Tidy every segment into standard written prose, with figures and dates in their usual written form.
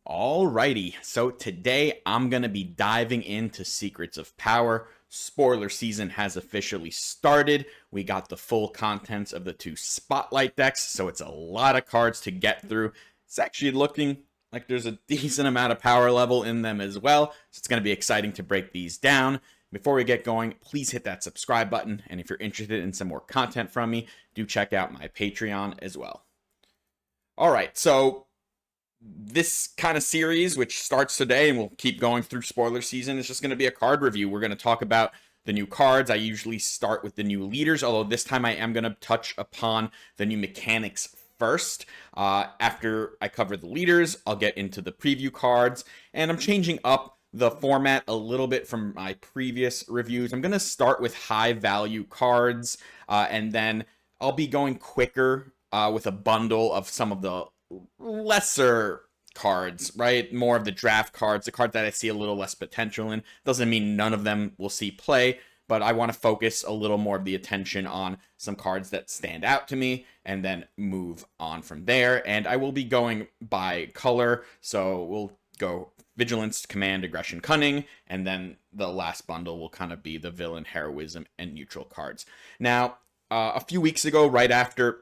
Alrighty, so today I'm going to be diving into Secrets of Power. Spoiler season has officially started. We got the full contents of the two Spotlight decks, so it's a lot of cards to get through. It's actually looking like there's a decent amount of power level in them as well, so it's going to be exciting to break these down. Before we get going, please hit that subscribe button, and if you're interested in some more content from me, do check out my Patreon as well. Alright, so this kind of series, which starts today and we'll keep going through spoiler season, is just going to be a card review. We're going to talk about the new cards. I usually start with the new leaders, although this time I am going to touch upon the new mechanics first. After I cover the leaders, I'll get into the preview cards, and I'm changing up the format a little bit from my previous reviews. I'm going to start with high value cards, and then I'll be going quicker with a bundle of some of the lesser cards, right? More of the draft cards, the cards that I see a little less potential in. Doesn't mean none of them will see play, but I want to focus a little more of the attention on some cards that stand out to me and then move on from there. And I will be going by color, so we'll go Vigilance, Command, Aggression, Cunning, and then the last bundle will kind of be the Villain, Heroism, and Neutral cards. Now, a few weeks ago, right after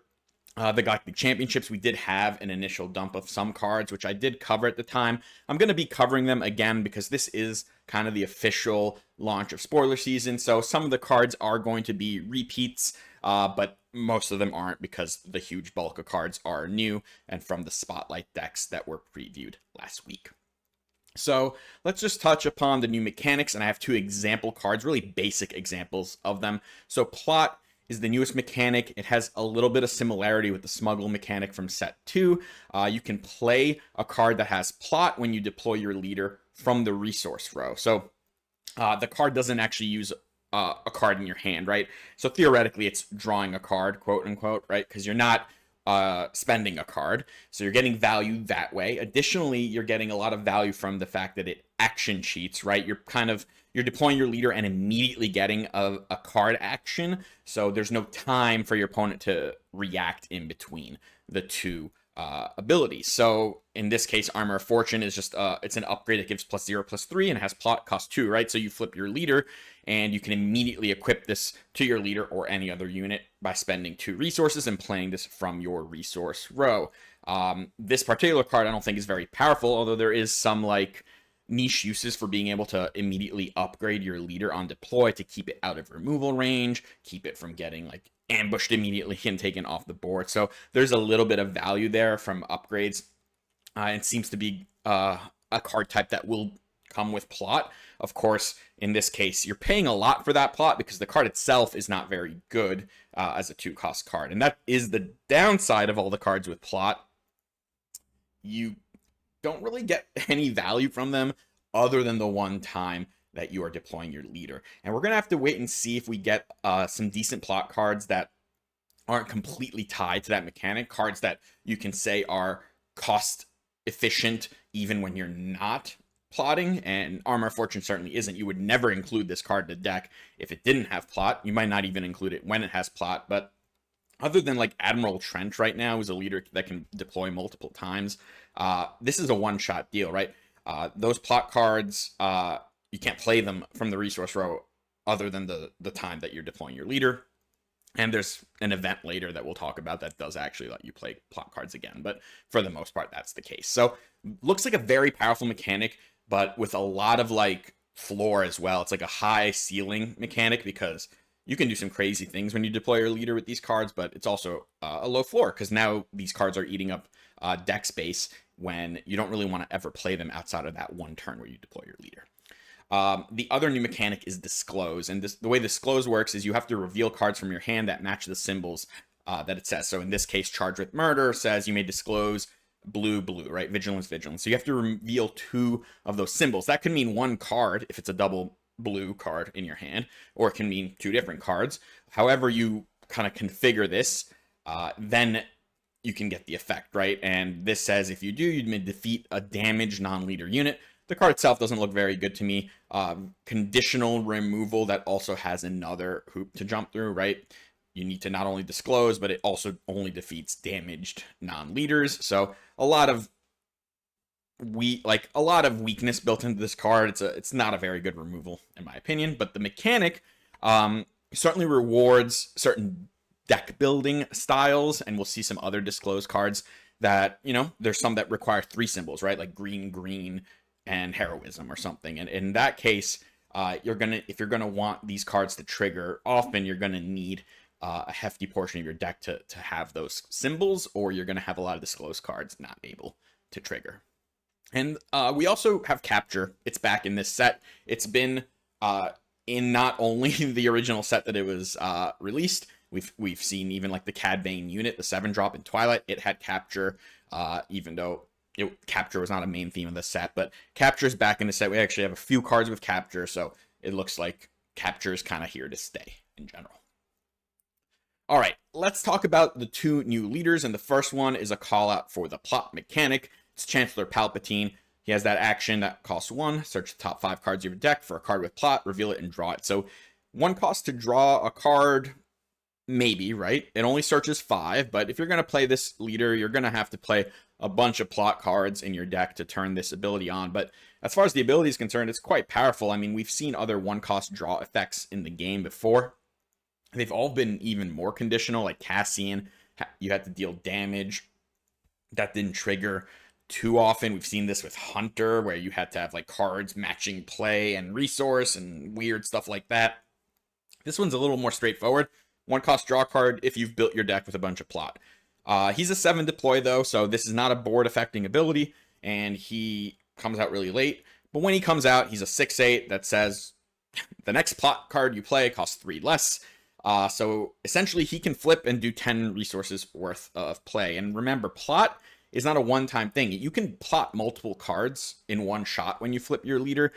the Galactic Championships, we did have an initial dump of some cards, which I did cover at the time. I'm going to be covering them again because this is kind of the official launch of spoiler season. So some of the cards are going to be repeats, but most of them aren't because the huge bulk of cards are new and from the Spotlight decks that were previewed last week. So let's just touch upon the new mechanics, and I have two example cards, really basic examples of them. So Plot is the newest mechanic. It has a little bit of similarity with the Smuggle mechanic from set 2. You can play a card that has Plot when you deploy your leader from the resource row. So the card doesn't actually use a card in your hand, right? So theoretically, it's drawing a card, quote unquote, right? Because you're not spending a card. So you're getting value that way. Additionally, you're getting a lot of value from the fact that it action cheats, right? You're deploying your leader and immediately getting a card action. So there's no time for your opponent to react in between the two abilities. So in this case, Armor of Fortune is just it's an upgrade that gives +0/+3 and has plot cost 2, right? So you flip your leader and you can immediately equip this to your leader or any other unit by spending 2 resources and playing this from your resource row. This particular card I don't think is very powerful, although there is some like niche uses for being able to immediately upgrade your leader on deploy to keep it out of removal range, keep it from getting like ambushed immediately and taken off the board. So there's a little bit of value there from upgrades. It seems to be a card type that will come with Plot. Of course, in this case, you're paying a lot for that Plot because the card itself is not very good as a 2-cost card. And that is the downside of all the cards with Plot. You don't really get any value from them other than the one time that you are deploying your leader. And we're going to have to wait and see if we get some decent Plot cards that aren't completely tied to that mechanic. Cards that you can say are cost efficient even when you're not plotting, and Armor of Fortune certainly isn't. You would never include this card in the deck if it didn't have Plot. You might not even include it when it has Plot, but other than like Admiral Trench right now, who's a leader that can deploy multiple times, this is a one-shot deal, right? Those Plot cards, you can't play them from the resource row other than the time that you're deploying your leader. And there's an event later that we'll talk about that does actually let you play Plot cards again. But for the most part, that's the case. So looks like a very powerful mechanic, but with a lot of like floor as well. It's like a high ceiling mechanic because you can do some crazy things when you deploy your leader with these cards, but it's also a low floor because now these cards are eating up deck space when you don't really want to ever play them outside of that one turn where you deploy your leader. The other new mechanic is Disclose, and the way Disclose works is you have to reveal cards from your hand that match the symbols that it says. So in this case, Charged with Murder says you may disclose blue, blue, right? Vigilance, Vigilance. So you have to reveal 2 of those symbols. That could mean one card if it's a double blue card in your hand, or it can mean 2 different cards. However you kind of configure this, then you can get the effect, right? And this says if you do, you may defeat a damaged non-leader unit. The card itself doesn't look very good to me. Conditional removal that also has another hoop to jump through, right? You need to not only disclose, but it also only defeats damaged non-leaders. So a lot of like a lot of weakness built into this card. It's not a very good removal in my opinion, but the mechanic certainly rewards certain deck building styles, and we'll see some other disclosed cards that, there's some that require 3 symbols, right? Like green, and heroism or something. And in that case, if you're gonna want these cards to trigger often, you're gonna need a hefty portion of your deck to have those symbols, or you're gonna have a lot of disclosed cards not able to trigger. And we also have Capture. It's back in this set. It's been in not only the original set that it was released. We've seen even like the Cad Bane unit, the 7-drop in Twilight. It had Capture, even though Capture was not a main theme of the set. But Capture is back in the set. We actually have a few cards with Capture, so it looks like Capture is kind of here to stay in general. All right, let's talk about the 2 new leaders. And the first one is a call out for the plot mechanic. It's Chancellor Palpatine. He has that action that costs 1. Search the top 5 cards of your deck for a card with plot, reveal it, and draw it. So 1 cost to draw a card, maybe, right? It only searches 5, but if you're going to play this leader, you're going to have to play a bunch of plot cards in your deck to turn this ability on. But as far as the ability is concerned, it's quite powerful. I mean, we've seen other 1-cost draw effects in the game before. They've all been even more conditional, like Cassian. You had to deal damage. That didn't trigger too often. We've seen this with Hunter, where you had to have like cards matching play and resource and weird stuff like that. This one's a little more straightforward. 1-cost draw card if you've built your deck with a bunch of plot. He's a 7 deploy though, so this is not a board affecting ability, and he comes out really late. But when he comes out, he's a 6/8 that says the next plot card you play costs 3 less. So essentially he can flip and do 10 resources worth of play. And remember, plot is not a one-time thing. You can plot multiple cards in one shot when you flip your leader.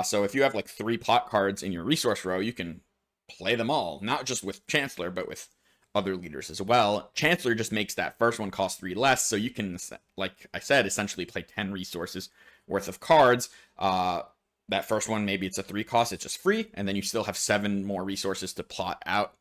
So if you have like 3 plot cards in your resource row, you can play them all, not just with Chancellor, but with other leaders as well. Chancellor just makes that first one cost 3 less, so you can, like I said, essentially play 10 resources worth of cards. That first one, maybe it's a 3 cost, it's just free, and then you still have 7 more resources to plot out.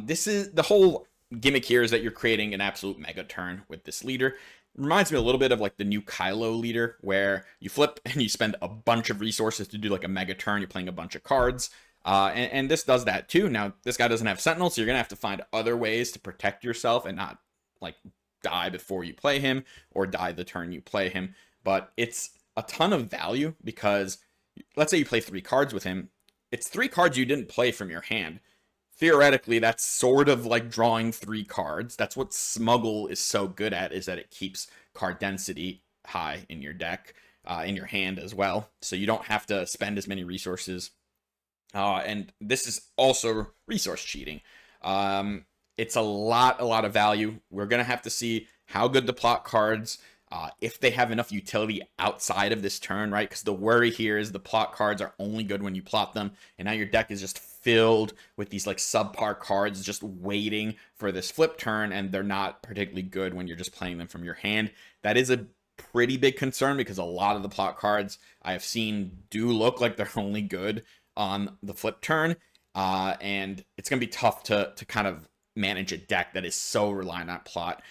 This is the whole gimmick here, is that you're creating an absolute mega turn with this leader. It reminds me a little bit of like the new Kylo leader, where you flip and you spend a bunch of resources to do like a mega turn. You're playing a bunch of cards. And this does that too. Now, this guy doesn't have Sentinel, so you're going to have to find other ways to protect yourself and not like die before you play him or die the turn you play him. But it's a ton of value because let's say you play 3 cards with him. It's 3 cards you didn't play from your hand. Theoretically, that's sort of like drawing 3 cards. That's what Smuggle is so good at, is that it keeps card density high in your deck, in your hand as well. So you don't have to spend as many resources. And this is also resource cheating. It's a lot of value. We're going to have to see how good the plot cards, if they have enough utility outside of this turn, right? Because the worry here is the plot cards are only good when you plot them, and now your deck is just filled with these like subpar cards just waiting for this flip turn, and they're not particularly good when you're just playing them from your hand. That is a pretty big concern, because a lot of the plot cards I have seen do look like they're only good on the flip turn, and it's going to be tough to kind of manage a deck that is so reliant on plot,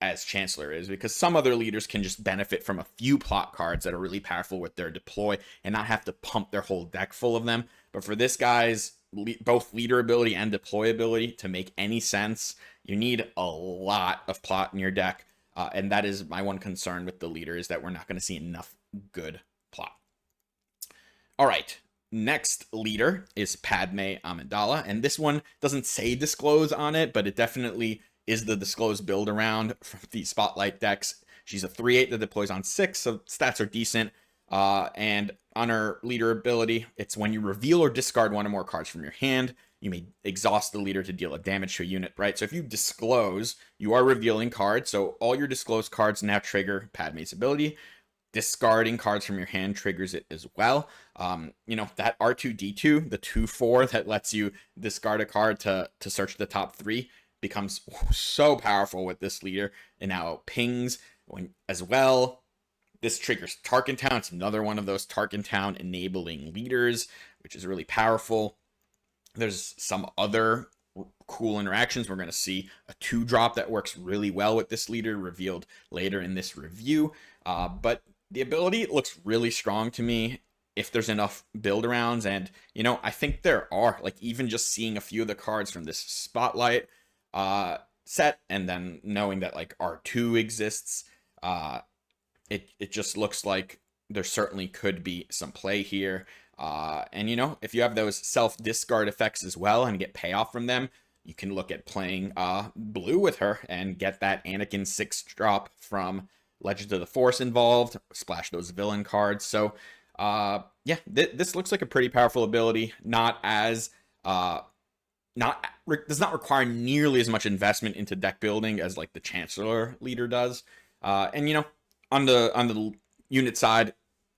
as Chancellor is, because some other leaders can just benefit from a few plot cards that are really powerful with their deploy and not have to pump their whole deck full of them. But for this guy's both leader ability and deploy ability to make any sense, you need a lot of plot in your deck, and that is my one concern with the leader, is that we're not going to see enough good plot. All right. Next leader is Padme Amidala, and this one doesn't say disclose on it, but it definitely is the disclosed build around from the Spotlight decks. She's a 3/8 that deploys on 6, so stats are decent. And on her leader ability, it's when you reveal or discard 1 or more cards from your hand, you may exhaust the leader to deal a damage to a unit, right? So if you disclose, you are revealing cards, so all your disclosed cards now trigger Padme's ability. Discarding cards from your hand triggers it as well. That R2D2, the 2/4 that lets you discard a card to search the top 3, becomes so powerful with this leader, and now it pings as well. This triggers Tarkin Town. It's another one of those Tarkin Town enabling leaders, which is really powerful. There's some other cool interactions. We're going to see a 2-drop that works really well with this leader, revealed later in this review. But the ability looks really strong to me if there's enough build arounds. And, I think there are. Like, even just seeing a few of the cards from this Spotlight set, and then knowing that, like, R2 exists, it just looks like there certainly could be some play here. And if you have those self-discard effects as well and get payoff from them, you can look at playing blue with her and get that Anakin 6-drop from Legends of the Force involved, splash those villain cards. So, yeah, this looks like a pretty powerful ability. Does not require nearly as much investment into deck building as like the Chancellor leader does. And on the unit side,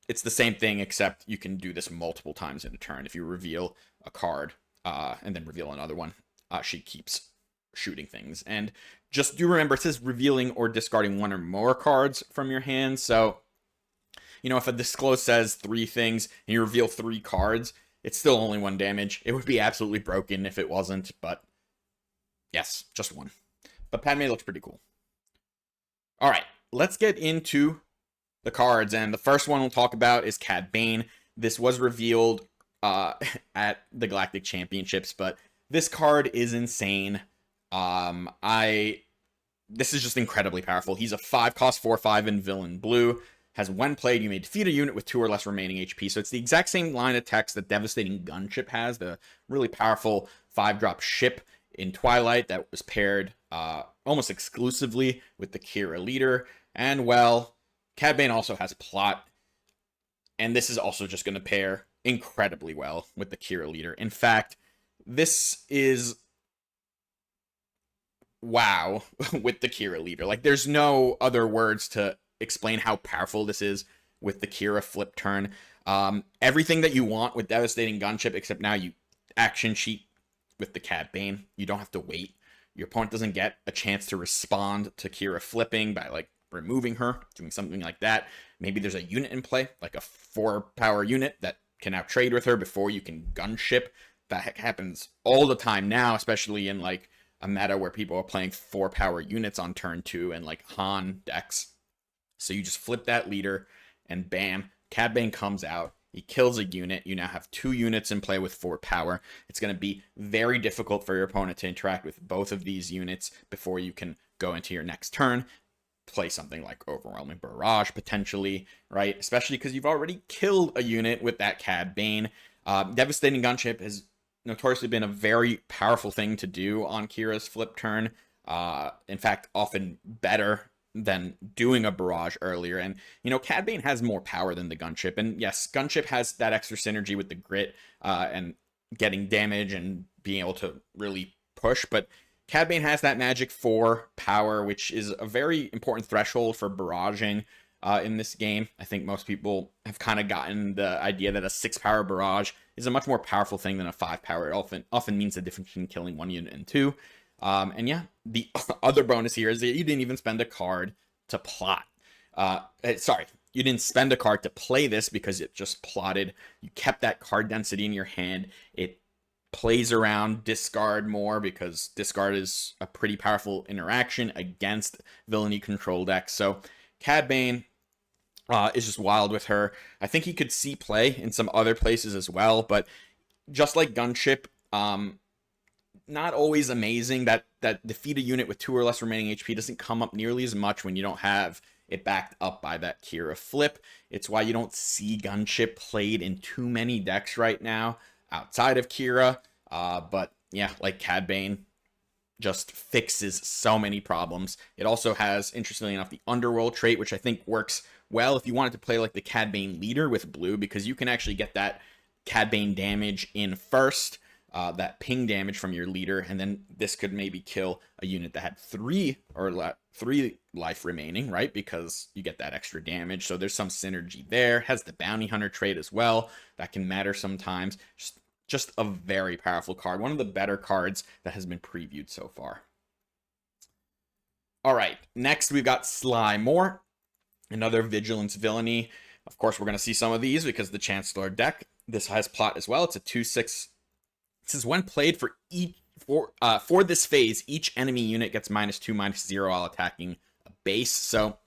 it's the same thing, except you can do this multiple times in a turn. If you reveal a card and then reveal another one, she keeps shooting things. And just do remember, it says revealing or discarding one or more cards from your hand. So, if a disclose says 3 things and you reveal 3 cards, it's still only 1 damage. It would be absolutely broken if it wasn't, but yes, just 1. But Padme looks pretty cool. All right, let's get into the cards, and the first one we'll talk about is Cad Bane. This was revealed at the Galactic Championships, but this card is insane. This is just incredibly powerful. He's a 5-cost 4/5 in villain blue. Has when played, you may defeat a unit with 2 or less remaining HP. So it's the exact same line of text that Devastating Gunship has, the really powerful 5-drop ship in Twilight that was paired almost exclusively with the Kira leader. And, well, Cad Bane also has plot, and this is also just going to pair incredibly well with the Kira leader. In fact, this is wow with the Kira leader. Like, there's no other words to explain how powerful this is with the Kira flip turn. Everything that you want with Devastating Gunship, except now you action cheat with the Cad Bane. You don't have to wait. Your opponent doesn't get a chance to respond to Kira flipping by, like, removing her, doing something like that. Maybe there's a unit in play, like a 4-power unit that can now trade with her before you can gunship. That happens all the time now, especially in, like, a meta where people are playing 4-power units on turn 2 and, like, Han decks. So you just flip that leader, and bam, Cad Bane comes out. He kills a unit. You now have 2 units in play with 4 power. It's going to be very difficult for your opponent to interact with both of these units before you can go into your next turn. Play something like Overwhelming Barrage, potentially, right? Especially because you've already killed a unit with that Cad Bane. Devastating Gunship has notoriously been a very powerful thing to do on Kira's flip turn. In fact, often better than doing a barrage earlier. And, Cad Bane has more power than the Gunship. And yes, Gunship has that extra synergy with the grit and getting damage and being able to really push. But Cad Bane has that magic 4 power, which is a very important threshold for barraging in this game. I think most people have kind of gotten the idea that a 6-power barrage is a much more powerful thing than a 5-power. It often means the difference between killing 1 unit and 2. And yeah, the other bonus here is that you didn't even spend a card to plot. You didn't spend a card to play this because it just plotted. You kept that card density in your hand. It plays around discard more because discard is a pretty powerful interaction against villainy control decks. So Cad Bane is just wild with her. I think he could see play in some other places as well, but just like Gunship, not always amazing. That defeat a unit with 2 or less remaining HP doesn't come up nearly as much when you don't have it backed up by that Kira flip. It's why you don't see Gunship played in too many decks right now outside of Kira. But yeah, like Cad Bane just fixes so many problems. It also has, interestingly enough, the Underworld trait, which I think works well if you wanted to play like the Cad Bane leader with blue, because you can actually get that Cad Bane damage in first, that ping damage from your leader, and then this could maybe kill a unit that had 3 life remaining, right? Because you get that extra damage. So there's some synergy there. Has the Bounty Hunter trait as well. That can matter sometimes. Just a very powerful card. One of the better cards that has been previewed so far. All right, next we've got Sly Moore, another Vigilance villainy. Of course, we're going to see some of these because the Chancellor deck. This has plot as well. It's a 2/6. It says when played for this phase, each enemy unit gets -2/-0 while attacking a base. So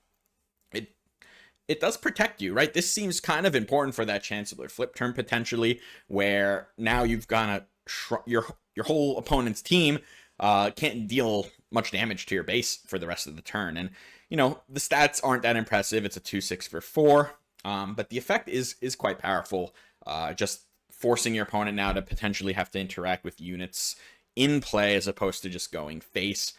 it does protect you, right? This seems kind of important for that Chancellor flip turn potentially, where now you've got your whole opponent's team can't deal much damage to your base for the rest of the turn. And, you know, the stats aren't that impressive. It's a 2/6 for 4, but the effect is quite powerful. Just forcing your opponent now to potentially have to interact with units in play as opposed to just going face.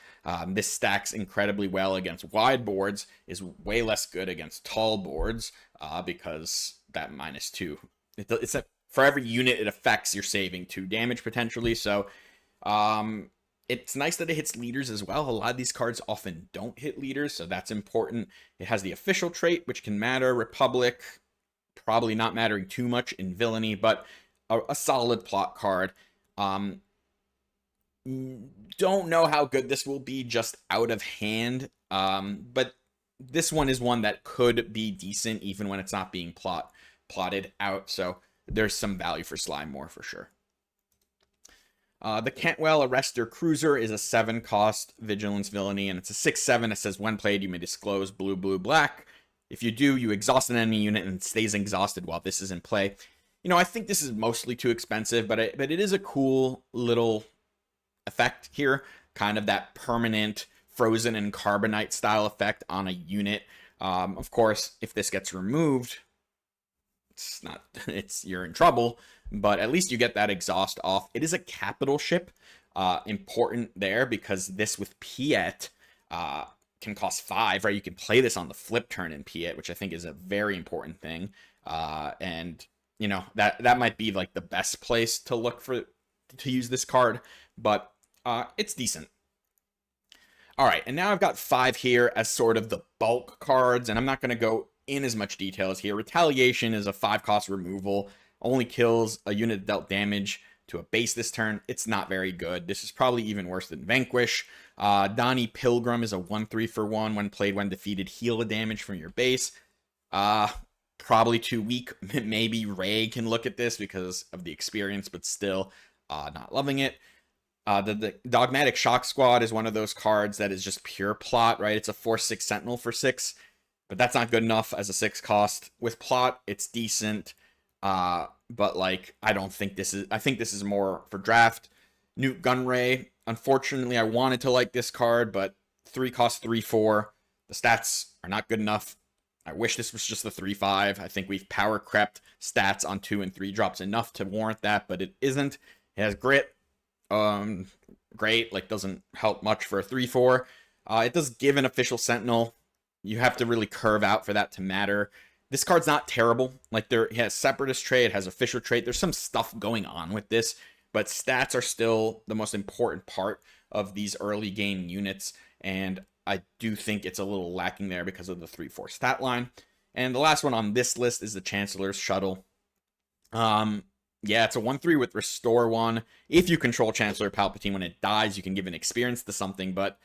This stacks incredibly well against wide boards, is way less good against tall boards because that -2. It's for every unit it affects, you're saving 2 damage potentially. So it's nice that it hits leaders as well. A lot of these cards often don't hit leaders, so that's important. It has the official trait, which can matter. Republic, probably not mattering too much in villainy, but a solid plot card. Don't know how good this will be just out of hand, but this one is one that could be decent even when it's not being plotted out, so there's some value for Slimemore for sure. The Cantwell Arrestor Cruiser is a 7 cost Vigilance Villainy, and it's a 6/7. It says when played, you may disclose blue, blue, black. If you do, you exhaust an enemy unit and it stays exhausted while this is in play. You know, I think this is mostly too expensive, but it is a cool little effect here. Kind of that permanent frozen and carbonite style effect on a unit. Of course, if this gets removed, you're in trouble, but at least you get that exhaust off. It is a capital ship, important there because this with Piet can cost 5, right? You can play this on the flip turn in Piet, which I think is a very important thing. And you know, that might be like the best place to look to use this card, but it's decent. All right, and now I've got 5 here as sort of the bulk cards, and I'm not going to go in as much details here. Retaliation is a 5 cost removal, only kills a unit dealt damage to a base this turn. It's not very good. This is probably even worse than Vanquish. Donnie Pilgrim is a 1/3 for 1. When played, when defeated, heal the damage from your base. Probably too weak. Maybe Ray can look at this because of the experience, but still not loving it. The Dogmatic Shock Squad is one of those cards that is just pure plot, right? It's a 4/6 Sentinel for 6, but that's not good enough as a 6 cost. With plot, it's decent, but like I think this is more for draft. Newt Gunray, unfortunately, I wanted to like this card, but 3 cost 3/4. The stats are not good enough. I wish this was just the 3/5. I think we've power crept stats on 2 and 3 drops enough to warrant that, but it isn't. It has grit. Great, like doesn't help much for a 3/4. It does give an official Sentinel. You have to really curve out for that to matter. This card's not terrible. Like it has Separatist trait, it has official trait. There's some stuff going on with this, but stats are still the most important part of these early game units, and I do think it's a little lacking there because of the 3/4 stat line. And the last one on this list is the Chancellor's Shuttle. Yeah, it's a 1/3 with Restore 1. If you control Chancellor Palpatine when it dies, you can give an experience to something, but,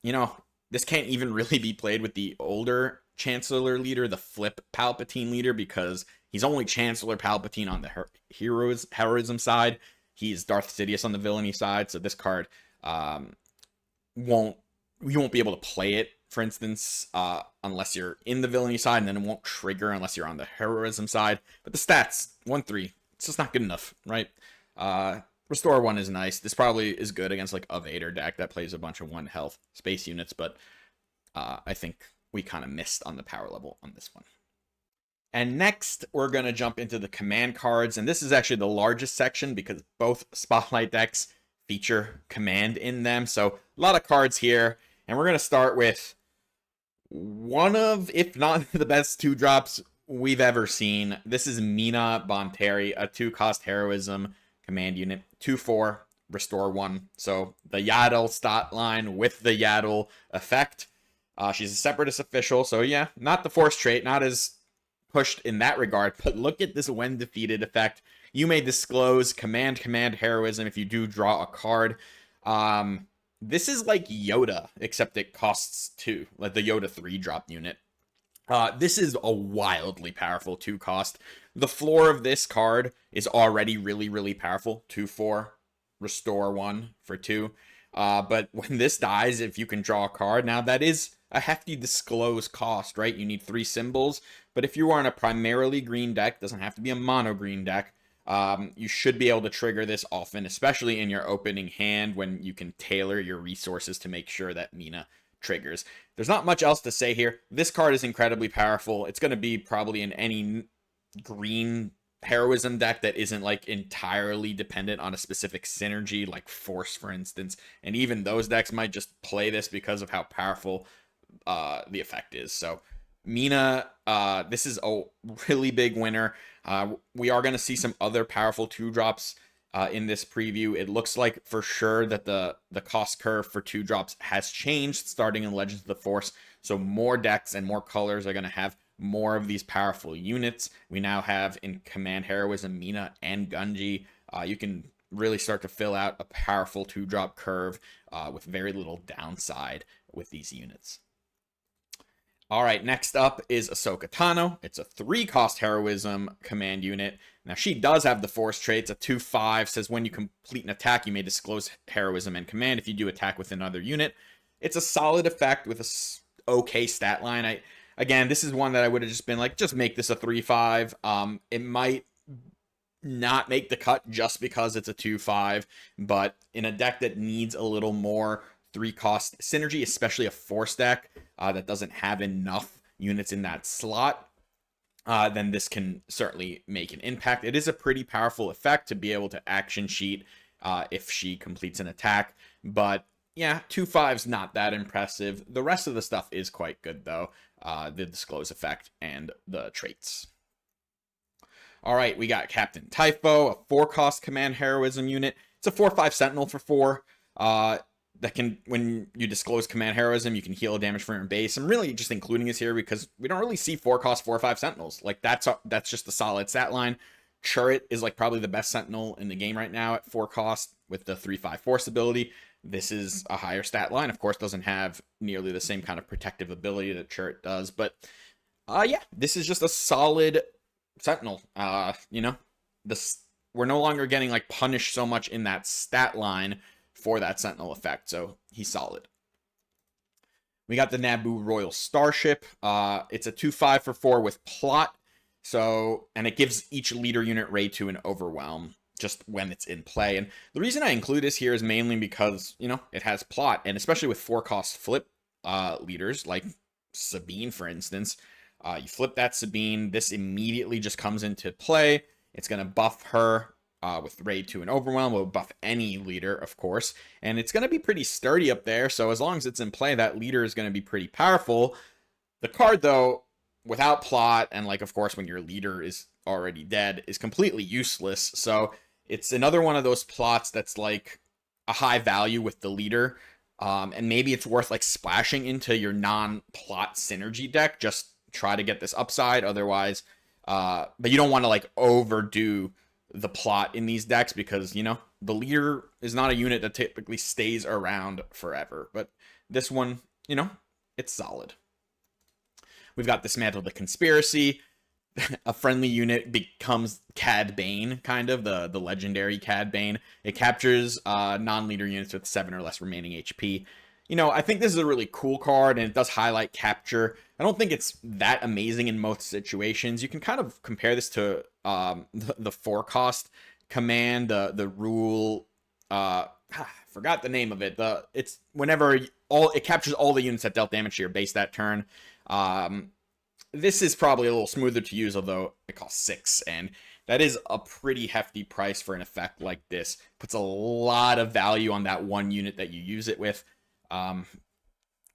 you know, this can't even really be played with the older Chancellor leader, the Flip Palpatine leader, because he's only Chancellor Palpatine on the heroism side. He's Darth Sidious on the villainy side, so this card you won't be able to play it, for instance, unless you're in the villainy side, and then it won't trigger unless you're on the heroism side. But the stats, 1/3, it's just not good enough, right? Restore 1 is nice. This probably is good against like a Vader deck that plays a bunch of 1 health space units, but I think we kind of missed on the power level on this one. And next, we're going to jump into the command cards, and this is actually the largest section because both Spotlight decks feature command in them. So a lot of cards here, and we're going to start with one of, if not the best 2-drops we've ever seen. This is Mina Bonteri, a 2-cost heroism command unit, 2/4, Restore 1. So the Yaddle stat line with the Yaddle effect. She's a Separatist official, so yeah, not the Force trait, not as pushed in that regard, but look at this when defeated effect. You may disclose command heroism if you do draw a card. This is like Yoda, except it costs 2, like the Yoda 3-drop unit. This is a wildly powerful 2-cost. The floor of this card is already really, really powerful. 2/4, Restore 1 for 2. But when this dies, if you can draw a card, now that is a hefty disclose cost, right? You need 3 symbols, but if you are on a primarily green deck, doesn't have to be a mono green deck, you should be able to trigger this often, especially in your opening hand when you can tailor your resources to make sure that Mina triggers. There's not much else to say here. This card is incredibly powerful. It's going to be probably in any green heroism deck that isn't like entirely dependent on a specific synergy, like Force, for instance. And even those decks might just play this because of how powerful the effect is. So Mina, this is a really big winner. We are going to see some other powerful 2-drops in this preview. It looks like for sure that the cost curve for 2-drops has changed starting in Legends of the Force. So more decks and more colors are going to have more of these powerful units. We now have in Command Heroism Mina and Gunji. You can really start to fill out a powerful 2-drop curve with very little downside with these units. All right, next up is Ahsoka Tano. It's a 3-cost heroism command unit. Now, she does have the Force traits. A 2/5 says when you complete an attack, you may disclose heroism and command if you do attack with another unit. It's a solid effect with a okay stat line. Again, this is one that I would have just been like, just make this a 3/5. It might not make the cut just because it's a 2/5, but in a deck that needs a little more 3-cost synergy, especially a Force deck that doesn't have enough units in that slot, then this can certainly make an impact. It is a pretty powerful effect to be able to action sheet if she completes an attack, but yeah, 2/5's not that impressive. The rest of the stuff is quite good, though. The disclose effect and the traits. All right, we got Captain Typho, a 4-cost command heroism unit. It's a 4/5 sentinel for 4. That can, when you disclose command heroism, you can heal damage from your base. I'm really just including this here because we don't really see 4-cost 4/5 sentinels. Like that's just a solid stat line. Churret is like probably the best sentinel in the game right now at 4-cost with the 3/5 force ability. This is a higher stat line. Of course, doesn't have nearly the same kind of protective ability that Churret does, but yeah, this is just a solid sentinel. We're no longer getting like punished so much in that stat line for that sentinel effect, so he's solid. We got the Naboo Royal Starship. It's a 2/5 for 4 with plot, and it gives each leader unit raid to an overwhelm just when it's in play. And the reason I include this here is mainly because it has plot, and especially with 4-cost flip leaders like Sabine, for instance. You flip that Sabine, this immediately just comes into play. It's going to buff her with raid to an overwhelm. Will buff any leader, of course, and it's going to be pretty sturdy up there. So as long as it's in play, that leader is going to be pretty powerful. The card, though, without plot, and like of course when your leader is already dead, is completely useless. So it's another one of those plots that's like a high value with the leader, and maybe it's worth like splashing into your non-plot synergy deck. Just try to get this upside, otherwise, but you don't want to like overdo the plot in these decks because the leader is not a unit that typically stays around forever. But this one, it's solid. We've got Dismantle the Conspiracy. A friendly unit becomes Cad Bane, kind of the legendary Cad Bane. It captures non-leader units with 7 or less remaining HP. I think this is a really cool card, and it does highlight capture. I don't think it's that amazing in most situations. You can kind of compare this to the 4-cost command, the rule. I forgot the name of it. It's whenever it captures all the units that dealt damage to your base that turn. This is probably a little smoother to use, although it costs 6, and that is a pretty hefty price for an effect like this. Puts a lot of value on that one unit that you use it with.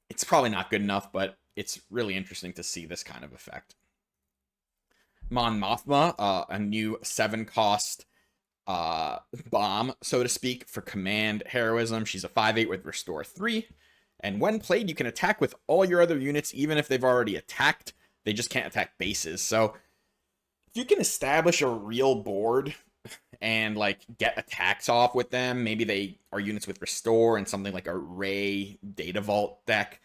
It's probably not good enough, but it's really interesting to see this kind of effect. Mon Mothma, a new 7-cost bomb, so to speak, for command heroism. She's a 5/8 with restore 3, and when played, you can attack with all your other units, even if they've already attacked. They just can't attack bases. So if you can establish a real board and like get attacks off with them, maybe they are units with restore and something like a Ray Data Vault deck,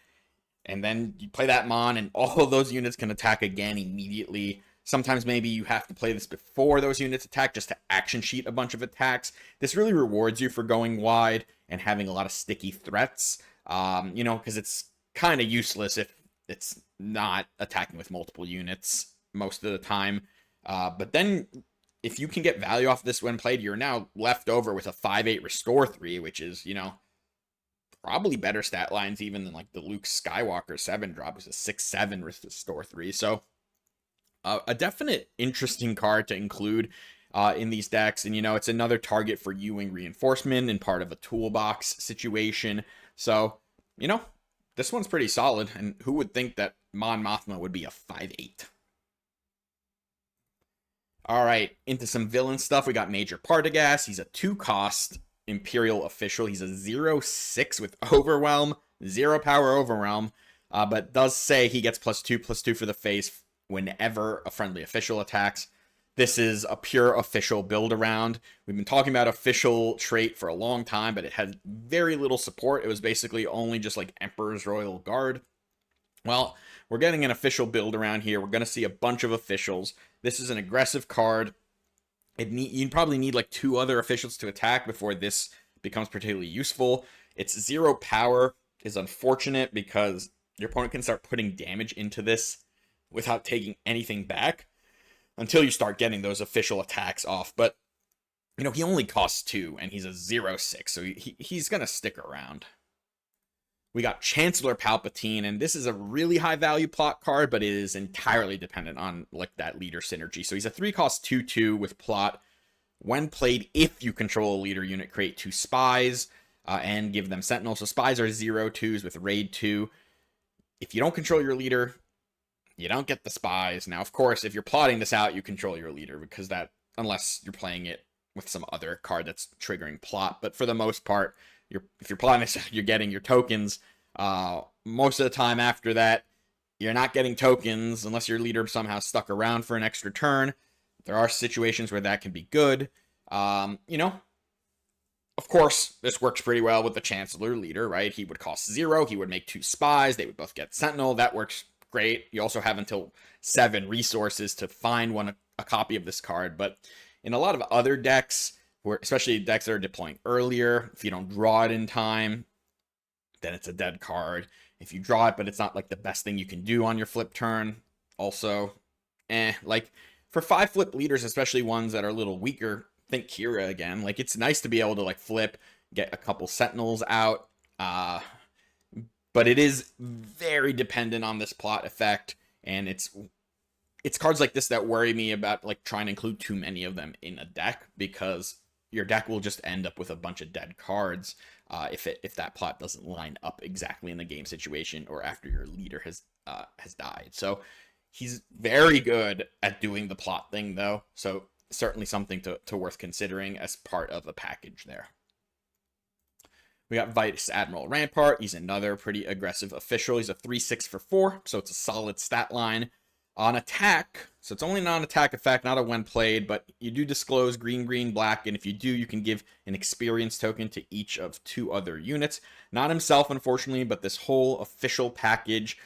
and then you play that Mon and all of those units can attack again immediately. Sometimes maybe you have to play this before those units attack just to action sheet a bunch of attacks. This really rewards you for going wide and having a lot of sticky threats, because it's kind of useless if it's not attacking with multiple units most of the time. But then if you can get value off this when played, you're now left over with a 5/8 restore 3, which is, probably better stat lines even than like the Luke Skywalker 7 drop, was a 6/7 restore 3. So a definite interesting card to include in these decks. And, it's another target for Ewing reinforcement and part of a toolbox situation. So, this one's pretty solid. And who would think that Mon Mothma would be a 5/8? All right, into some villain stuff. We got Major Partagaz. He's a 2-cost Imperial official. He's a 0/6 with Overwhelm, 0 power Overwhelm, but does say he gets +2/+2 for the face whenever a friendly official attacks. This is a pure official build around. We've been talking about official trait for a long time, but it had very little support. It was basically only just like Emperor's Royal Guard. Well, we're getting an official build around here. We're going to see a bunch of officials. This is an aggressive card. You probably need like 2 other officials to attack before this becomes particularly useful. Its 0 power is unfortunate because your opponent can start putting damage into this without taking anything back until you start getting those official attacks off. But, he only costs 2, and he's a 0/6, so he's going to stick around. We got Chancellor Palpatine, and this is a really high value plot card, but it is entirely dependent on like that leader synergy. So he's a 3-cost 2/2 with plot. When played, if you control a leader unit, create 2 spies and give them sentinel. So spies are 0/2s with raid 2. If you don't control your leader, you don't get the spies. Now, of course, if you're plotting this out, you control your leader because unless you're playing it with some other card that's triggering plot. But for the most part, if you're plotting this out, you're getting your tokens. Most of the time after that, you're not getting tokens unless your leader somehow stuck around for an extra turn. There are situations where that can be good. Of course, this works pretty well with the Chancellor leader, right? He would cost 0. He would make 2 spies. They would both get sentinel. That works great. You also have until 7 resources to find a copy of this card. But in a lot of other decks, especially decks that are deploying earlier, if you don't draw it in time, then it's a dead card. If you draw it, but it's not like the best thing you can do on your flip turn, also, like for 5 flip leaders, especially ones that are a little weaker, think Kira again. Like, it's nice to be able to like flip, get a couple sentinels out, but it is very dependent on this plot effect, and it's cards like this that worry me about like trying to include too many of them in a deck, because your deck will just end up with a bunch of dead cards if that plot doesn't line up exactly in the game situation or after your leader has died. So he's very good at doing the plot thing, though. So certainly something to worth considering as part of a package there. We got Vice Admiral Rampart. He's another pretty aggressive official. He's a 3/6 for 4, so it's a solid stat line. On attack, so it's only non-attack effect, not a when played, but you do disclose green, green, black, and if you do, you can give an experience token to each of 2 other units. Not himself, unfortunately, but this whole official package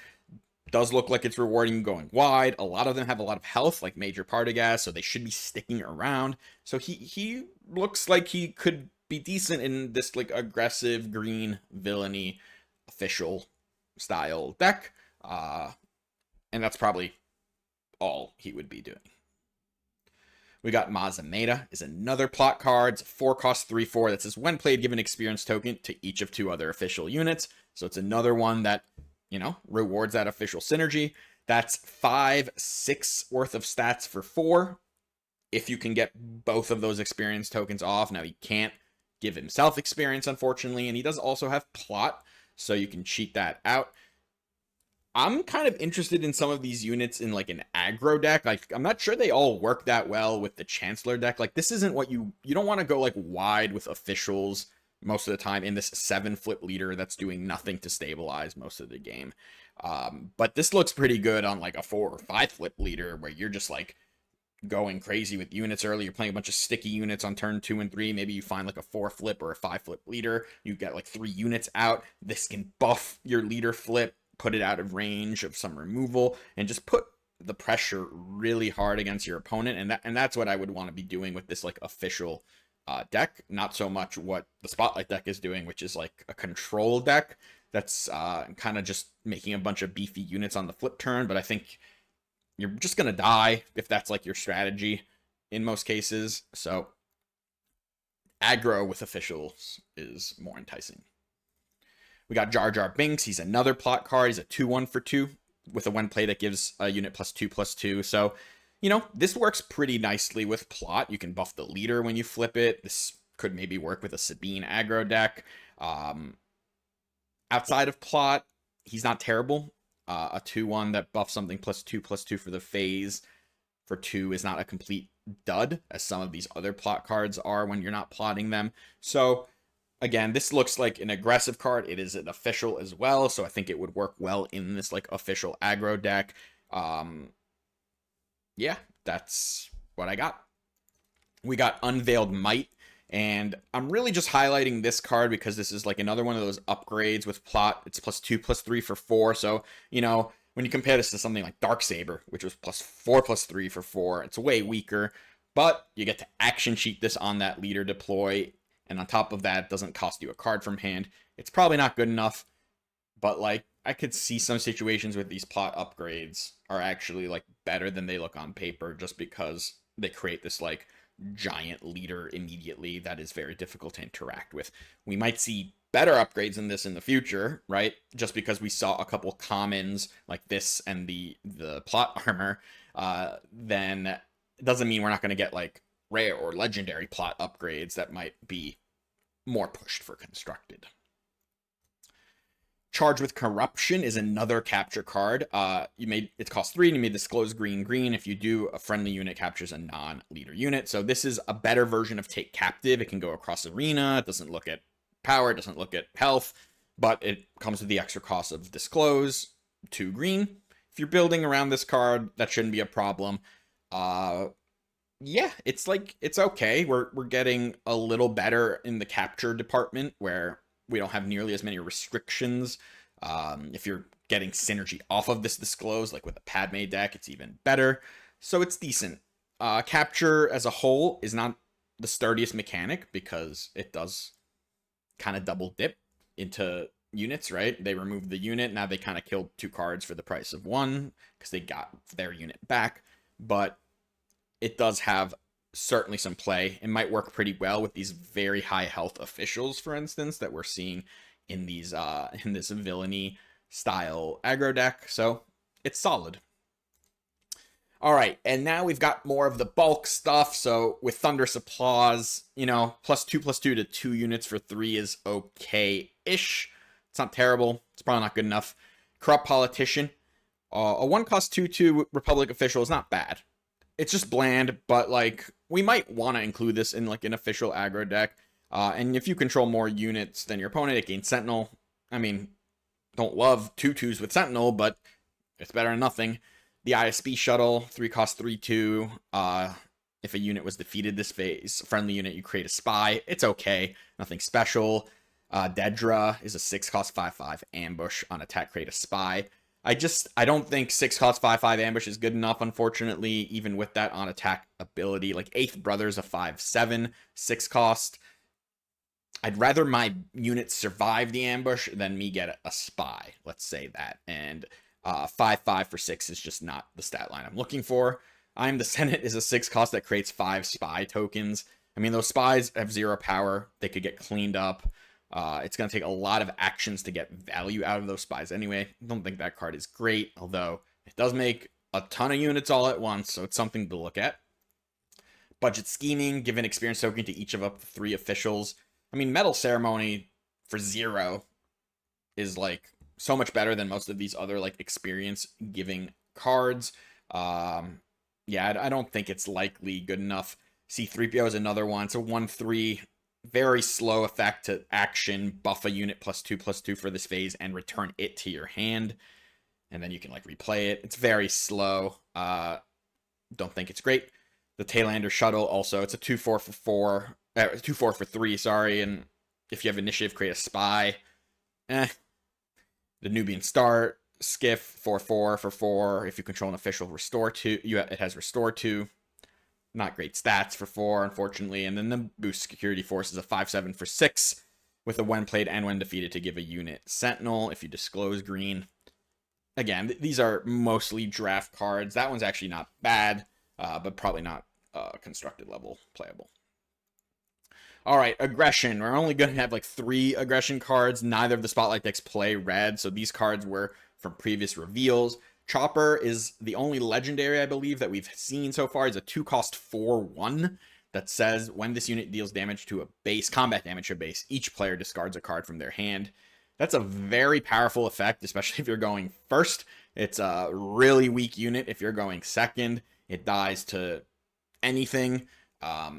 does look like it's rewarding going wide. A lot of them have a lot of health, like Major Partagaz, so they should be sticking around. So he looks like he could be decent in this like aggressive green villainy official style deck, and that's probably all he would be doing. We got Mazameda is another plot card. It's a 4-cost 3/4 that says when played, give an experience token to each of 2 other official units. So it's another one that, rewards that official synergy. That's 5/6 worth of stats for 4. If you can get both of those experience tokens off. Now, he can't give himself experience, unfortunately, and he does also have plot, so you can cheat that out. I'm kind of interested in some of these units in like an aggro deck. Like, I'm not sure they all work that well with the Chancellor deck. Like, this isn't what you don't want to go like wide with officials most of the time in this 7 flip leader that's doing nothing to stabilize most of the game. But this looks pretty good on like a 4 or 5 flip leader where you're just like going crazy with units early. You're playing a bunch of sticky units on turn 2 and 3. Maybe you find like a 4 flip or a 5 flip leader. You get like 3 units out. This can buff your leader flip, put it out of range of some removal, and just put the pressure really hard against your opponent. And that's what I would want to be doing with this like official deck. Not so much what the Spotlight deck is doing, which is like a control deck. that's kind of just making a bunch of beefy units on the flip turn, but I think you're just going to die if that's like your strategy in most cases. So aggro with officials is more enticing. We got Jar Jar Binks. He's another plot card. He's a 2/1 for 2 with a when play that gives a unit +2/2. So, you know, this works pretty nicely with plot. You can buff the leader when you flip it. This could maybe work with a Sabine aggro deck. Outside of plot, he's not terrible. A 2/1 that buffs something +2/2 for the phase for 2 is not a complete dud, as some of these other plot cards are when you're not plotting them. So, again, this looks like an aggressive card. It is an official as well, so I think it would work well in this like official aggro deck. Yeah, that's what I got. We got Unveiled Might, and I'm really just highlighting this card because this is like another one of those upgrades with plot. It's +2/+3 for 4, so, you know, when you compare this to something like Darksaber, which was +4/+3 for 4, it's way weaker, but you get to action sheet this on that leader deploy, and on top of that, it doesn't cost you a card from hand. It's probably not good enough, but like, I could see some situations with these plot upgrades are actually like better than they look on paper, just because they create this like giant leader immediately that is very difficult to interact with. We might see better upgrades in this in the future, right? Just because we saw a couple commons like this and the plot armor, then it doesn't mean we're not going to get like rare or legendary plot upgrades that might be more pushed for constructed. Charged with Corruption is another capture card. It costs 3, and you may disclose green. If you do, a friendly unit captures a non-leader unit. So this is a better version of Take Captive. It can go across arena. It doesn't look at power. It doesn't look at health, but it comes with the extra cost of disclose, 2 green. If you're building around this card, that shouldn't be a problem. Yeah, it's like, it's okay. We're getting a little better in the capture department, where we don't have nearly as many restrictions. If you're getting synergy off of this disclose, like with a Padme deck, it's even better. So it's decent. Capture as a whole is not the sturdiest mechanic because it does kind of double dip into units, right? They removed the unit. Now they kind of killed 2 cards for the price of 1 because they got their unit back. But it does have certainly some play. It might work pretty well with these very high health officials, for instance, that we're seeing in these in this villainy style aggro deck. So it's solid. All right, and now we've got more of the bulk stuff. So with Thunderous Applause, you know, +2/+2 to 2 units for 3 is okay-ish. It's not terrible. It's probably not good enough. Corrupt Politician, a 1-cost 2/2 Republic official is not bad. It's just bland, but like, we might want to include this in like an official aggro deck. And if you control more units than your opponent, it gains Sentinel. I mean, don't love 2/2s with Sentinel, but it's better than nothing. The ISB Shuttle, 3-cost 3/2. If a unit was defeated this phase, friendly unit, you create a spy. It's okay, nothing special. Dedra is a 6-cost 5/5 ambush. On attack, create a spy. I don't think 6-cost 5/5 ambush is good enough, unfortunately, even with that on attack ability. Like, Eighth Brother's a 5/7, 6-cost. I'd rather my units survive the ambush than me get a spy, let's say that. And 5/5 for 6 is just not the stat line I'm looking for. I Am the Senate is a 6-cost that creates 5 spy tokens. I mean, those spies have 0 power. They could get cleaned up. It's going to take a lot of actions to get value out of those spies anyway. I don't think that card is great, although it does make a ton of units all at once, so it's something to look at. Budget Scheming, give an experience token to each of up to 3 officials. I mean, Medal Ceremony for 0 is like so much better than most of these other like experience giving cards. Yeah, I don't think it's likely good enough. C-3PO is another one. It's a 1/3, very slow effect to action, buff a unit +2/+2 for this phase and return it to your hand. And then you can like replay it. It's very slow. Don't think it's great. The Taylander Shuttle also, it's a 2/4 for 4, 2/4 for 3, sorry. And if you have initiative, create a spy. The Nubian Star Skiff, 4/4 for 4. If you control an official, restore 2. It has restore 2. Not great stats for 4, unfortunately. And then the Boost Security Force is a 5/7 for 6. with a when played and when defeated to give a unit Sentinel if you disclose green. Again, these are mostly draft cards. That one's actually not bad, but probably not constructed level playable. All right, aggression. We're only going to have like 3 aggression cards. Neither of the Spotlight decks play red, so these cards were from previous reveals. Chopper is the only legendary, I believe, that we've seen so far. It's a 2-cost 4/1 that says when this unit deals damage to a base, combat damage to a base, each player discards a card from their hand. That's a very powerful effect, especially if you're going first. It's a really weak unit if you're going second. It dies to anything.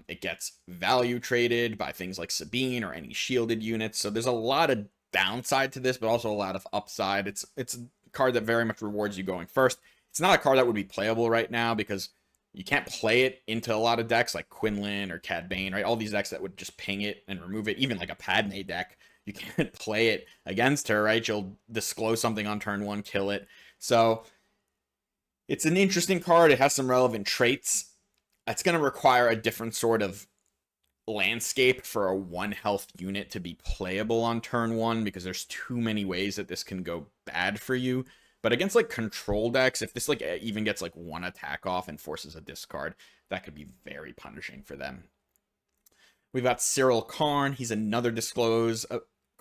It gets value traded by things like Sabine or any shielded units. So there's a lot of downside to this, but also a lot of upside. It's a card that very much rewards you going first. It's not a card that would be playable right now because you can't play it into a lot of decks like Quinlan or Cad Bane, right? All these decks that would just ping it and remove it, even like a Padme deck. You can't play it against her, right? She'll disclose something on turn 1, kill it. So it's an interesting card. It has some relevant traits. It's going to require a different sort of landscape for a 1 health unit to be playable on turn 1 because there's too many ways that this can go bad for you. But against like control decks, if this like even gets like 1 attack off and forces a discard, that could be very punishing for them. We've got Cyril Karn. He's another disclose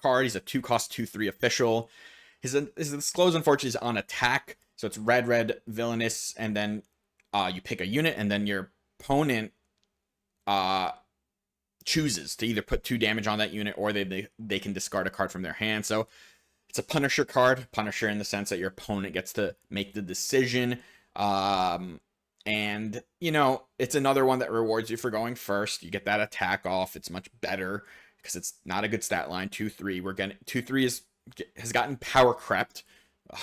card. He's a 2-cost 2/3 official. His disclose, unfortunately, is on attack. So it's red, villainous, and then you pick a unit, and then your opponent chooses to either put 2 damage on that unit or they can discard a card from their hand. So it's a Punisher card. Punisher in the sense that your opponent gets to make the decision. And, you know, it's another one that rewards you for going first. You get that attack off. It's much better because it's not a good stat line. 2/3. We're getting 2/3 has gotten power crept.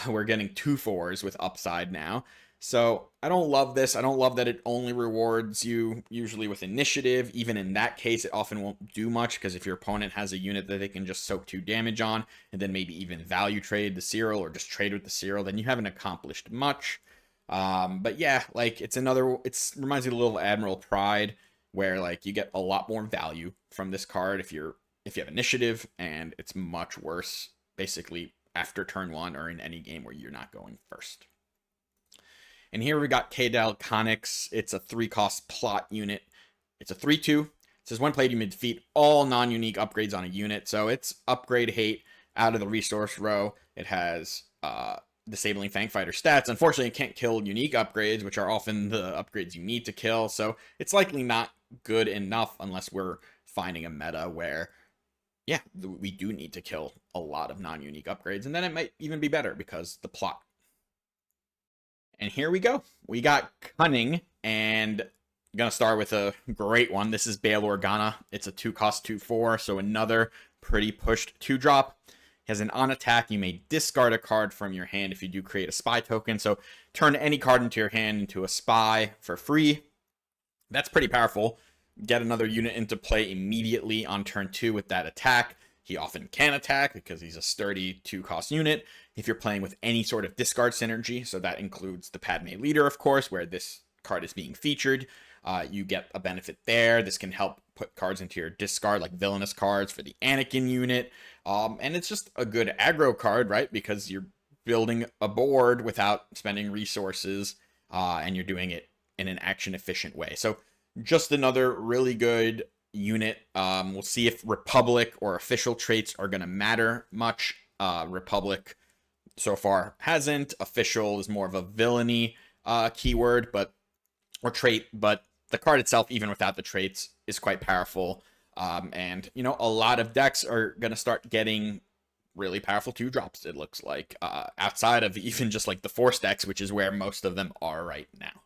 We're getting 2/4s with upside now. So I don't love this. I don't love that it only rewards you usually with initiative. Even in that case, it often won't do much because if your opponent has a unit that they can just soak 2 damage on and then maybe even value trade the Cyril or just trade with the Cyril, then you haven't accomplished much. But yeah, like it reminds me a little of Admiral Pride where like you get a lot more value from this card if you have initiative, and it's much worse basically after turn 1 or in any game where you're not going first. And here we got Kadal Connix. It's a 3-cost plot unit. It's a 3/2. It says when played, you may defeat all non-unique upgrades on a unit. So it's upgrade hate out of the resource row. It has disabling Fangfighter stats. Unfortunately, it can't kill unique upgrades, which are often the upgrades you need to kill. So it's likely not good enough unless we're finding a meta where, yeah, we do need to kill a lot of non-unique upgrades. And then it might even be better because the plot. And here we go. We got Cunning, and I'm going to start with a great one. This is Bail Organa. It's a 2-cost 2/4, so another pretty pushed 2-drop. Has an on attack. You may discard a card from your hand if you do create a spy token. So turn any card into your hand into a spy for free. That's pretty powerful. Get another unit into play immediately on turn 2 with that attack. He often can attack because he's a sturdy 2-cost unit. If you're playing with any sort of discard synergy, so that includes the Padme Leader, of course, where this card is being featured, you get a benefit there. This can help put cards into your discard, like villainous cards for the Anakin unit. And it's just a good aggro card, right? Because you're building a board without spending resources, and you're doing it in an action-efficient way. So just another really good unit. We'll see if Republic or official traits are going to matter much. Republic so far hasn't. Official is more of a villainy keyword, or trait, but the card itself, even without the traits, is quite powerful. And, you know, a lot of decks are going to start getting really powerful 2-drops, it looks like, outside of even just like the Force decks, which is where most of them are right now.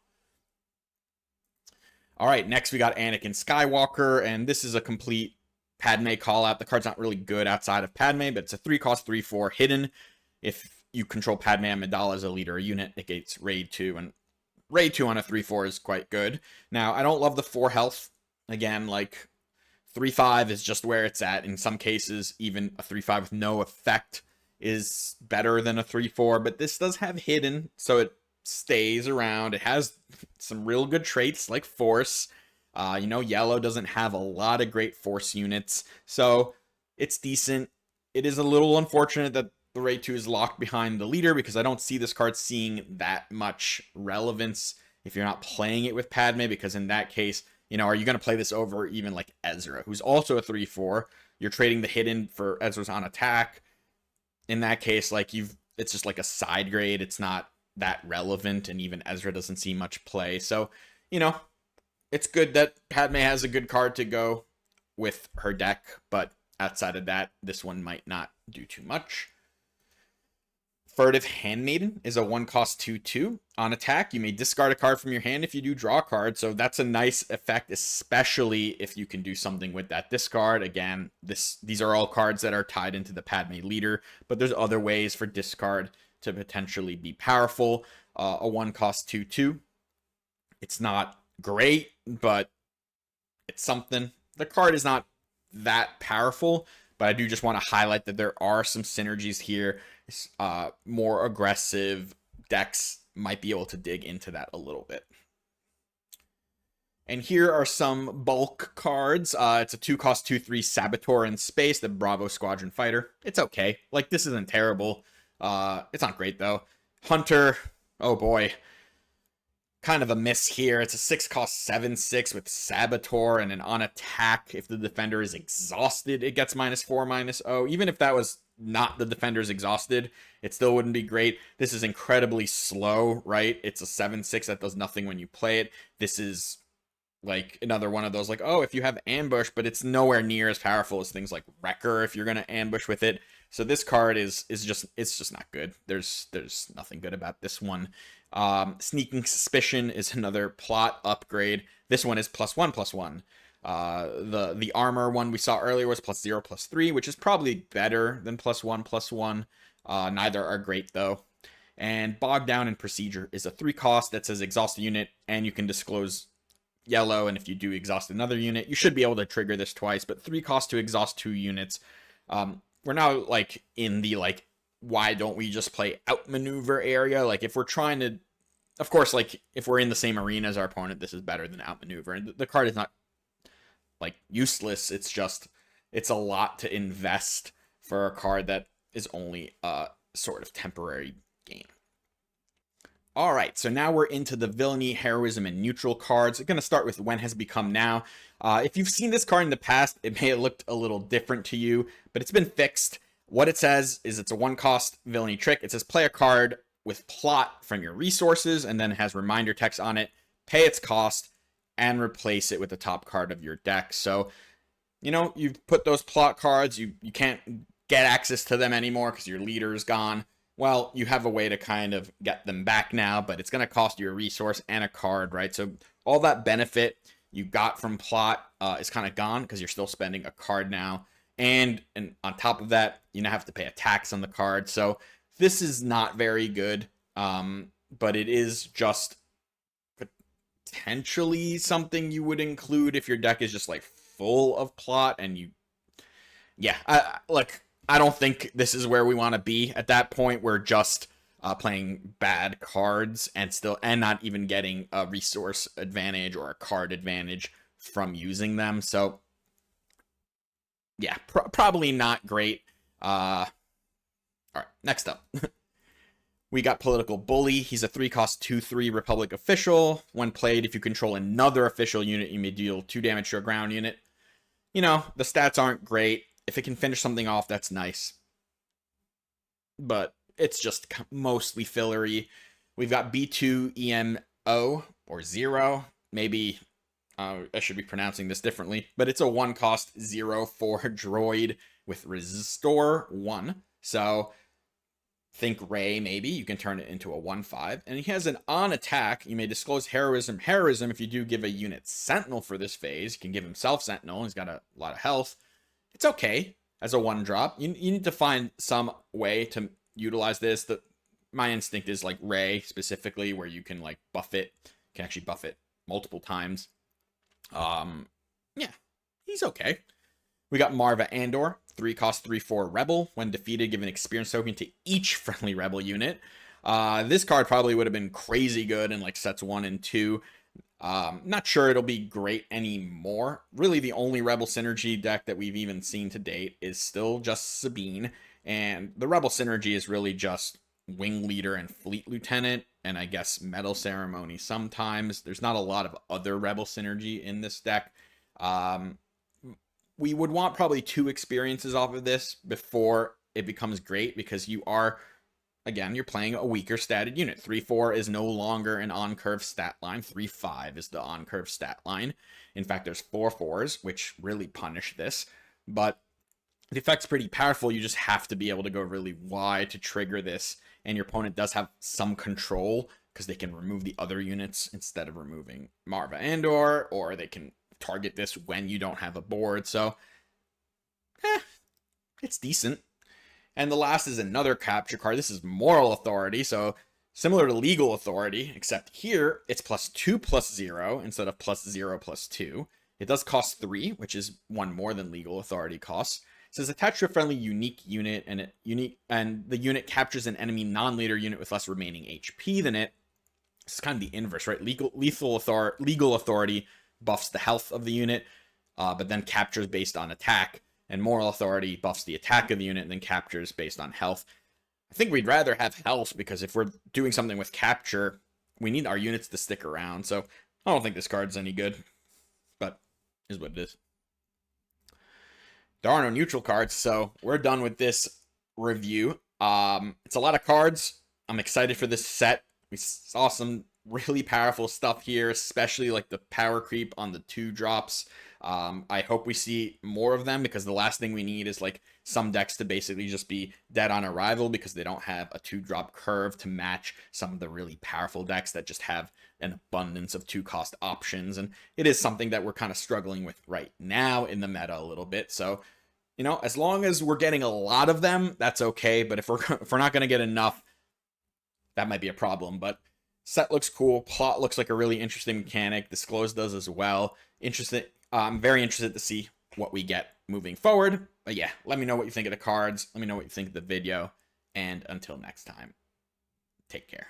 All right, next we got Anakin Skywalker, and this is a complete Padme call-out. The card's not really good outside of Padme, but it's a 3-cost 3/4 hidden. If you control Padme Amidala as a leader or unit, it gets Raid 2, and Raid 2 on a 3/4 is quite good. Now, I don't love the 4 health. Again, like, 3/5 is just where it's at. In some cases, even a 3/5 with no effect is better than a 3/4, but this does have hidden, so it stays around. It has some real good traits like Force. You know, yellow doesn't have a lot of great Force units, so It's decent. It is a little unfortunate that the Ray 2 is locked behind the leader, because I don't see this card seeing that much relevance if you're not playing it with Padme, because in that case, are you going to play this over even like Ezra, who's also a 3/4? You're trading the hidden for Ezra's on attack. In that case, it's just like a side grade. It's not that relevant, and even Ezra doesn't see much play. So, it's good that Padme has a good card to go with her deck, but outside of that, this one might not do too much. Furtive Handmaiden is a 1-cost 2/2. On attack, you may discard a card from your hand if you do draw a card, so that's a nice effect, especially if you can do something with that discard. Again, these are all cards that are tied into the Padme leader, but there's other ways for discard to potentially be powerful. A 1-cost 2/2. It's not great, but it's something. The card is not that powerful, but I do just want to highlight that there are some synergies here. More aggressive decks might be able to dig into that a little bit. And here are some bulk cards. It's a 2-cost 2/3 Saboteur in space, the Bravo Squadron Fighter. It's okay. This isn't terrible. It's not great, though. Hunter, oh boy. Kind of a miss here. It's a 6-cost 7/6 with Saboteur, and an on attack, if the defender is exhausted, it gets -4/-0. Even if that was not the defender's exhausted, it still wouldn't be great. This is incredibly slow, right? It's a 7/6 that does nothing when you play it. This is another one of those, if you have ambush, but it's nowhere near as powerful as things like Wrecker if you're going to ambush with it. So this card is just not good. There's nothing good about this one. Sneaking Suspicion is another plot upgrade. This one is +1/+1. The armor one we saw earlier was +0/+3, which is probably better than +1/+1. Neither are great though. And Bogged Down in Procedure is a 3-cost that says exhaust a unit, and you can disclose yellow, and if you do exhaust another unit, you should be able to trigger this twice, but 3 costs to exhaust 2 units. We're now in the why don't we just play outmaneuver area? If we're trying to, of course, if we're in the same arena as our opponent, this is better than outmaneuver. And the card is not useless. It's just, it's a lot to invest for a card that is only a sort of temporary gain. All right, so now we're into the villainy, heroism, and neutral cards. I'm going to start with When Has Become Now. If you've seen this card in the past, it may have looked a little different to you, but it's been fixed. What it says is it's a 1-cost villainy trick. It says play a card with plot from your resources, and then it has reminder text on it. Pay its cost and replace it with the top card of your deck. So, you've put those plot cards, you can't get access to them anymore because your leader is gone. Well, you have a way to kind of get them back now, but it's going to cost you a resource and a card, right? So all that benefit you got from plot is kind of gone because you're still spending a card now. And on top of that, you now have to pay a tax on the card. So this is not very good, but it is just potentially something you would include if your deck is just full of plot and you... Yeah, I don't think this is where we want to be at that point. We're just playing bad cards and not even getting a resource advantage or a card advantage from using them. So yeah, probably not great. All right, next up. We got Political Bully. He's a 3-cost 2/3 Republic official. When played, if you control another official unit, you may deal 2 damage to a ground unit. The stats aren't great. If it can finish something off, that's nice. But it's just mostly fillery. We've got B2 EMO, or 0. Maybe I should be pronouncing this differently. But it's a 1-cost 0/4 droid with Restore 1. So think Ray, maybe. You can turn it into a 1/5. And he has an on attack. You may disclose heroism. Heroism, if you do give a unit Sentinel for this phase, you can give himself Sentinel. He's got a lot of health. It's okay as a 1-drop. You need to find some way to utilize this. My instinct is Ray specifically, where you can buff it. You can actually buff it multiple times. Yeah, he's okay. We got Marva Andor, 3-cost 3/4 Rebel. When defeated, give an experience token to each friendly Rebel unit. This card probably would have been crazy good in sets 1 and 2. Not sure it'll be great anymore. Really, the only Rebel Synergy deck that we've even seen to date is still just Sabine. And the Rebel Synergy is really just Wing Leader and Fleet Lieutenant, and I guess Medal Ceremony sometimes. There's not a lot of other Rebel Synergy in this deck. We would want probably 2 experiences off of this before it becomes great, because you are, again, you're playing a weaker statted unit. 3-4 is no longer an on-curve stat line. 3-5 is the on-curve stat line. In fact, there's 4-4s, which really punish this. But the effect's pretty powerful. You just have to be able to go really wide to trigger this. And your opponent does have some control, because they can remove the other units instead of removing Marva Andor, or they can target this when you don't have a board. So, it's decent. And the last is another capture card. This is Moral Authority, so similar to Legal Authority, except here it's +2/+0 instead of +0/2. It does cost 3, which is 1 more than Legal Authority costs. It says attach to a friendly unique unit, and the unit captures an enemy non-leader unit with less remaining HP than it. It's kind of the inverse, right? Legal Authority buffs the health of the unit, but then captures based on attack. And Moral Authority buffs the attack of the unit and then captures based on health. I think we'd rather have health, because if we're doing something with capture, we need our units to stick around. So I don't think this card's any good, but is what it is. There are no neutral cards, so we're done with this review. It's a lot of cards. I'm excited for this set. We saw some really powerful stuff here, especially like the power creep on the 2-drops. I hope we see more of them, because the last thing we need is like some decks to basically just be dead on arrival, because they don't have a 2-drop curve to match some of the really powerful decks that just have an abundance of 2-cost options. And it is something that we're kind of struggling with right now in the meta a little bit. So, you know, as long as we're getting a lot of them, that's okay. But if we're not going to get enough, that might be a problem. But set looks cool. Plot looks like a really interesting mechanic. Disclose does as well. I'm very interested to see what we get moving forward. But yeah, let me know what you think of the cards. Let me know what you think of the video. And until next time, take care.